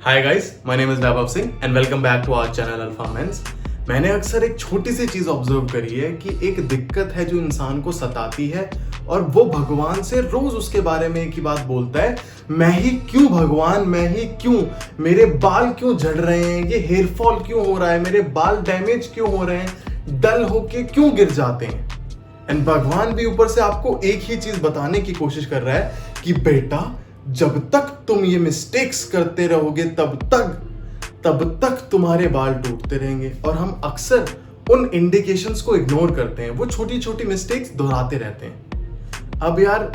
Hi guys, my name is Vaibhav Singh and welcome back to our channel Alphamenz. मैंने अक्सर एक छोटी सी चीज ऑब्जर्व करी है कि एक दिक्कत है जो इंसान को सताती है और वो भगवान से रोज उसके बारे में एक ही बात बोलता है, मैं ही क्यों भगवान, मैं ही क्यों, मेरे बाल क्यों झड़ रहे हैं, ये हेयर फॉल क्यों हो रहा है, मेरे बाल डैमेज क्यों हो रहे हैं, डल होके क्यों गिर जाते हैं। एंड भगवान भी ऊपर से आपको एक ही चीज बताने की कोशिश कर रहा है कि बेटा जब तक तुम ये मिस्टेक्स करते रहोगे तब तक तुम्हारे बाल टूटते रहेंगे। और हम अक्सर उन इंडिकेशंस को इग्नोर करते हैं, वो छोटी छोटी मिस्टेक्स दोहराते रहते हैं। अब यार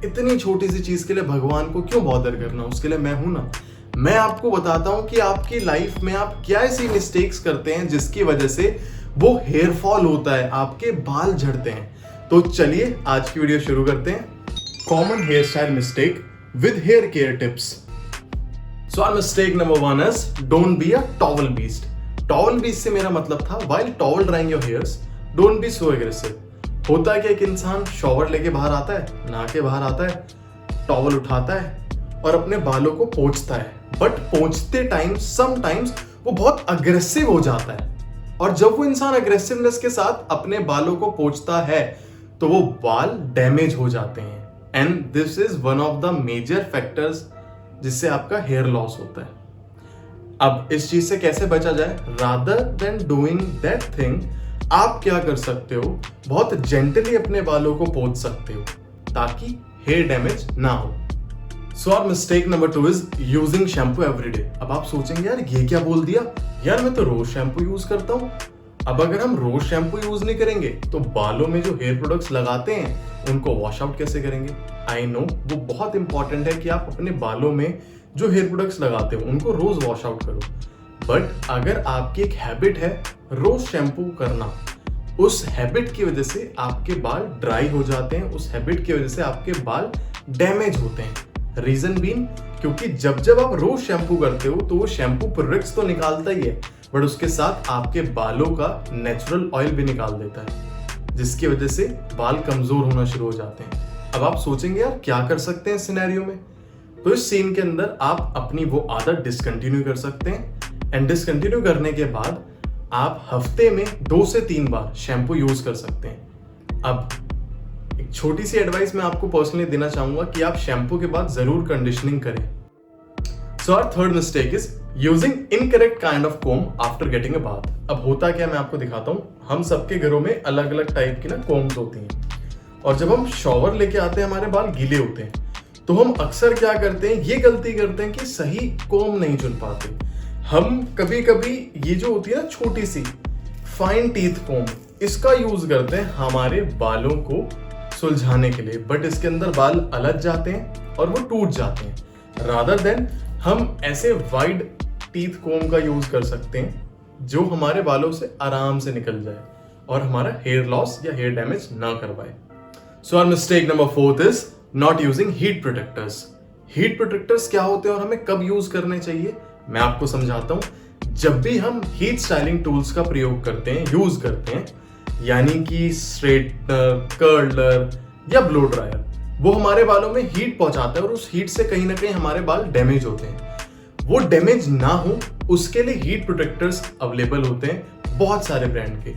इतनी छोटी सी चीज के लिए भगवान को क्यों बॉदर करना, उसके लिए मैं हूं ना। मैं आपको बताता हूं कि आपकी लाइफ में आप क्या ऐसी मिस्टेक्स करते हैं जिसकी वजह से वो हेयर फॉल होता है, आपके बाल झड़ते हैं। तो चलिए आज की वीडियो शुरू करते हैं। Common hair style mistake with hair care tips. So our mistake number 1 is don't be a towel beast. Towel beast से मेरा मतलब था while towel drying your hairs, don't be so aggressive. होता है कि एक इंसान शॉवर लेके बाहर आता है, नहा के बाहर आता है, टॉवल उठाता है और अपने बालों को पोंछता है, बट पोंछते टाइम समटाइम्स वो बहुत अग्रेसिव हो जाता है। और जब वो इंसान अग्रेसिवनेस के साथ अपने बालों को पोंछता है तो वो बाल डैमेज हो जाते हैं। And this is one of the major factors जिससे आपका हेयर लॉस होता है। अब इस चीज से कैसे बचा जाए, rather than doing that thing, आप क्या कर सकते हो, बहुत जेंटली अपने बालों को पोंछ सकते हो ताकि हेयर डैमेज ना हो। So our mistake number 2 is using shampoo everyday. अब आप सोचेंगे यार ये क्या बोल दिया, यार मैं तो रोज शैम्पू यूज करता हूं। अब अगर हम रोज शैम्पू यूज नहीं करेंगे तो बालों में जो हेयर प्रोडक्ट्स लगाते हैं उनको वॉश आउट कैसे करेंगे। आई नो वो बहुत इंपॉर्टेंट है कि आप अपने बालों में जो हेयर प्रोडक्ट्स लगाते हो उनको रोज वॉश आउट करो, बट अगर आपकी एक हैबिट है रोज शैम्पू करना, उस हैबिट की वजह से आपके बाल ड्राई हो जाते हैं, उस हैबिट की वजह से आपके बाल डैमेज होते हैं। रीजन बीन क्योंकि जब आप रोज शैम्पू करते हो तो वो शैम्पू प्रोडक्ट्स तो निकालता ही है, बट उसके साथ आपके बालों का नेचुरल ऑयल भी निकाल देता है, जिसकी वजह से बाल कमजोर होना शुरू हो जाते हैं। अब आप सोचेंगे यार क्या कर सकते हैं इस सिनेरियो में, तो इस सीन के अंदर आप अपनी वो आदत डिसकंटिन्यू कर सकते हैं। एंड डिसकंटिन्यू करने के बाद आप हफ्ते में 2 से 3 बार शैम्पू यूज कर सकते हैं। अब एक छोटी सी एडवाइस मैं आपको पर्सनली देना चाहूंगा कि आप शैम्पू के बाद जरूर कंडीशनिंग करें। So our third mistake is using incorrect kind of comb after getting a bath. अब होता क्या मैं आपको दिखाता हूँ, हम सबके घरों में अलग अलग टाइप की ना कोम्स होती हैं, और जब हम शॉवर लेके आते हैं हमारे बाल गीले होते हैं तो हम अक्सर क्या करते हैं, ये गलती करते हैं कि सही कोम नहीं चुन पाते। हम कभी कभी ये जो होती है ना छोटी सी फाइन टीथ कोम, इसका यूज करते हैं हमारे बालों को सुलझाने के लिए, बट इसके अंदर बाल अलग जाते हैं और वो टूट जाते हैं। रादर देन हम ऐसे वाइड टीथ कोम का यूज कर सकते हैं जो हमारे बालों से आराम से निकल जाए और हमारा हेयर लॉस या हेयर डैमेज ना करवाए। So our mistake number 4 is not using heat protectors. Heat protectors क्या होते हैं और हमें कब यूज करने चाहिए, मैं आपको समझाता हूं। जब भी हम हीट स्टाइलिंग टूल्स का प्रयोग करते हैं, यूज करते हैं, यानी कि स्ट्रेटनर, कर्लर या ब्लो ड्रायर, वो हमारे बालों में हीट पहुंचाता है और उस हीट से कहीं ना कहीं हमारे बाल डैमेज होते हैं। वो डैमेज ना हो उसके लिए हीट प्रोटेक्टर्स अवेलेबल होते हैं बहुत सारे ब्रांड के,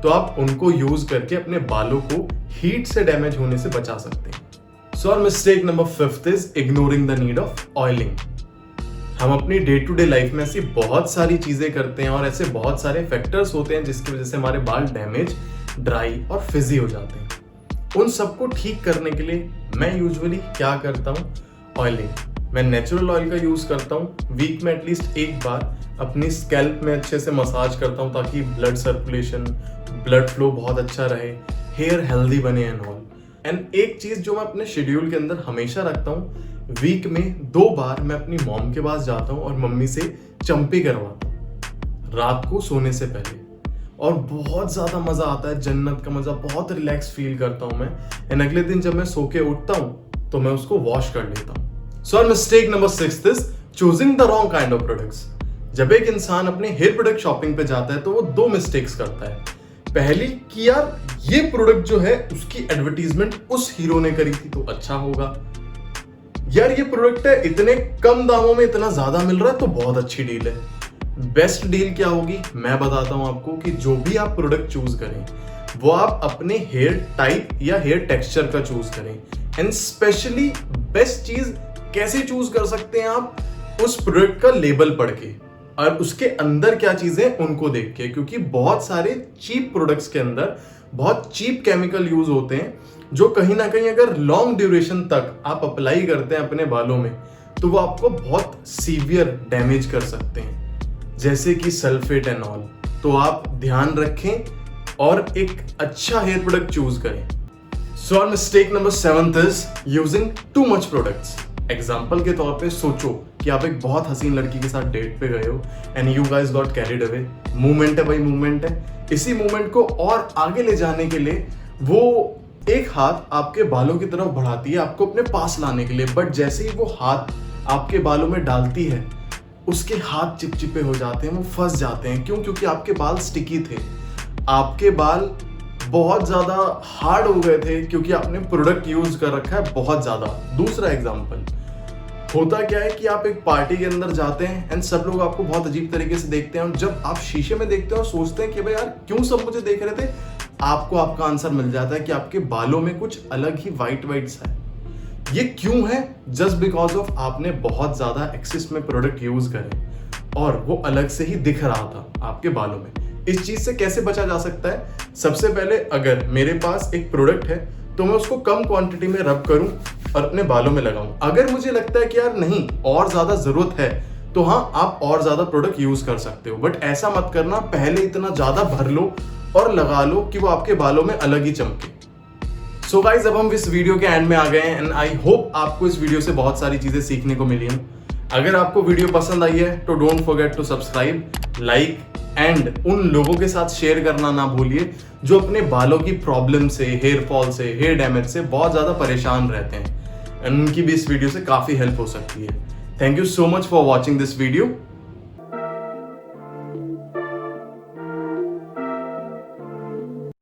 तो आप उनको यूज करके अपने बालों को हीट से डैमेज होने से बचा सकते हैं। So our mistake number 5 is ignoring the need of oiling. हम अपनी डे टू डे लाइफ में ऐसी बहुत सारी चीजें करते हैं और ऐसे बहुत सारे फैक्टर्स होते हैं जिसकी वजह से हमारे बाल डैमेज, ड्राई और फिजी हो जाते हैं। उन सबको ठीक करने के लिए मैं यूजुअली क्या करता हूँ, ऑयलिंग। मैं नेचुरल ऑयल का यूज करता हूँ, वीक में एटलीस्ट एक बार अपनी स्कैल्प में अच्छे से मसाज करता हूँ ताकि ब्लड सर्कुलेशन, ब्लड फ्लो बहुत अच्छा रहे, हेयर हेल्दी बने एंड ऑल। एंड एक चीज जो मैं अपने शेड्यूल के अंदर हमेशा रखता हूँ, वीक में 2 बार मैं अपनी मॉम के पास जाता हूँ और मम्मी से चंपी करवाता हूँ रात को सोने से पहले, और बहुत ज्यादा मजा आता है, जन्नत का मजा, बहुत रिलैक्स फील करता हूं मैं। एंड अगले दिन जब मैं सो के उठता हूं तो मैं उसको वॉश कर लेता हूं। So our mistake number 6 is choosing the wrong kind of products. जब एक इंसान अपने हेयर प्रोडक्ट शॉपिंग पे जाता है तो वो 2 मिस्टेक्स करता है। पहली कि यार ये प्रोडक्ट जो है उसकी एडवर्टीजमेंट उस हीरो ने करी थी तो अच्छा होगा, यार ये प्रोडक्ट है, इतने कम दामों में इतना ज्यादा मिल रहा है तो बहुत अच्छी डील है। बेस्ट डील क्या होगी मैं बताता हूं आपको कि जो भी आप प्रोडक्ट चूज करें वो आप अपने हेयर टाइप या हेयर टेक्सचर का चूज करें। एंड स्पेशली बेस्ट चीज कैसे चूज कर सकते हैं आप, उस प्रोडक्ट का लेबल पढ़ के और उसके अंदर क्या चीजें उनको देख के, क्योंकि बहुत सारे चीप प्रोडक्ट्स के अंदर बहुत चीप केमिकल यूज होते हैं जो कहीं ना कहीं अगर लॉन्ग ड्यूरेशन तक आप अप्लाई करते हैं अपने बालों में तो वो आपको बहुत सीवियर डैमेज कर सकते हैं, जैसे कि सल्फेट एंड ऑल। तो आप ध्यान रखें और एक अच्छा हेयर प्रोडक्ट चूज करें। So our mistake number 7 is using too much products. Example के तौर पे सोचो कि आप एक बहुत हसीन लड़की के साथ डेट पे गए हो and you guys got carried away. Movement है भाई, मूवमेंट है। इसी मूवमेंट को और आगे ले जाने के लिए वो एक हाथ आपके बालों की तरफ बढ़ाती है आपको अपने पास लाने के लिए, बट जैसे ही वो हाथ आपके बालों में डालती है उसके हाथ चिपचिपे हो जाते हैं, वो फंस जाते हैं। क्यों? क्योंकि आपके बाल स्टिकी थे, आपके बाल बहुत ज्यादा हार्ड हो गए थे क्योंकि आपने प्रोडक्ट यूज कर रखा है बहुत ज्यादा। दूसरा एग्जांपल होता क्या है कि आप एक पार्टी के अंदर जाते हैं एंड सब लोग आपको बहुत अजीब तरीके से देखते हैं, और जब आप शीशे में देखते हैं और सोचते हैं कि भाई यार क्यों सब मुझे देख रहे थे, आपको आपका आंसर मिल जाता है कि आपके बालों में कुछ अलग ही वाइट सा है। ये क्यों है? जस्ट बिकॉज ऑफ आपने बहुत ज्यादा एक्सेस में प्रोडक्ट यूज करे और वो अलग से ही दिख रहा था आपके बालों में। इस चीज से कैसे बचा जा सकता है? सबसे पहले अगर मेरे पास एक प्रोडक्ट है तो मैं उसको कम क्वांटिटी में रब करूं और अपने बालों में लगाऊं। अगर मुझे लगता है कि यार नहीं और ज्यादा जरूरत है तो हाँ आप और ज्यादा प्रोडक्ट यूज कर सकते हो, बट ऐसा मत करना पहले इतना ज्यादा भर लो और लगा लो कि वो आपके बालों में अलग ही चमके। सो गाइज अब हम इस वीडियो के एंड में आ गए हैं एंड आई होप आपको इस वीडियो से बहुत सारी चीजें सीखने को मिली हैं। अगर आपको वीडियो पसंद आई है तो don't forget to subscribe, like and उन लोगों के साथ शेयर करना ना भूलिए जो अपने बालों की प्रॉब्लम से, हेयर फॉल से, हेयर डैमेज से बहुत ज्यादा परेशान रहते हैं एंड उनकी भी इस वीडियो से काफी हेल्प हो सकती है। Thank you so much for watching this video.